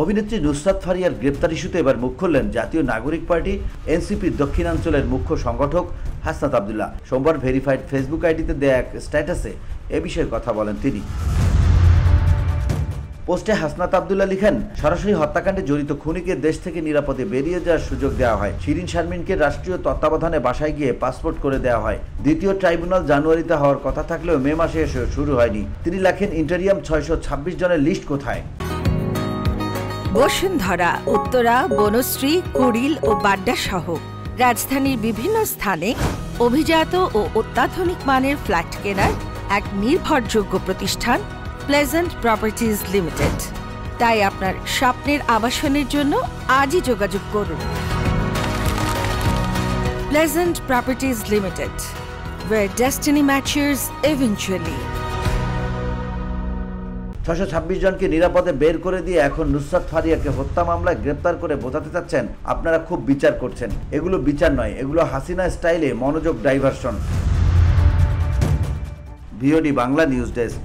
অভিনেত্রী নুসরাত ফারিয়ার গ্রেপ্তার ইস্যুতে এবার মুখ খুললেন জাতীয় নাগরিক পার্টি এনসিপির দক্ষিণাঞ্চলের মুখ্য সংগঠক হাসনাত আব্দুল্লাহ। সোমবার ভেরিফাইড ফেসবুক আইডিতে দেয়া এক স্ট্যাটাসে এ বিষয়ে কথা বলেন তিনি। পোস্টে হাসনাত আব্দুল্লাহ লিখেন, সরাসরি হত্যাকাণ্ডে জড়িত খুনিকে দেশ থেকে নিরাপদে বেরিয়ে যাওয়ার সুযোগ দেওয়া হয়। শিরিন শারমিনকে রাষ্ট্রীয় তত্ত্বাবধানে বাসায় গিয়ে পাসপোর্ট করে দেওয়া হয়। দ্বিতীয় ট্রাইব্যুনাল জানুয়ারিতে হওয়ার কথা থাকলেও মে মাসে এসেও শুরু হয়নি। তিনি লেখেন, ইন্টারিয়াম 626 জনের লিস্ট কোথায়? বসুন্ধরা, উত্তরা, বনশ্রী, কুড়িল ও বাড্ডা সহ রাজধানীর বিভিন্ন স্থানে অভিজাত ও অত্যাধুনিক মানের ফ্ল্যাট কেনার এক নির্ভরযোগ্য প্রতিষ্ঠান প্লেজেন্ট প্রপার্টিজ লিমিটেড। তাই আপনার স্বপ্নের আবাসনের জন্য আজই যোগাযোগ করুন। Pleasant properties limited, where destiny matches eventually। 626 জনকে নিরাপদে বের করে দিয়ে এখন নুসরাত ফারিয়াকে হত্যা মামলায় গ্রেপ্তার করে বোঝাতে চাচ্ছেন আপনারা খুব বিচার করছেন। এগুলো বিচার নয়, এগুলো হাসিনা স্টাইলে মনোযোগ diversion. VOD Bangla news desk.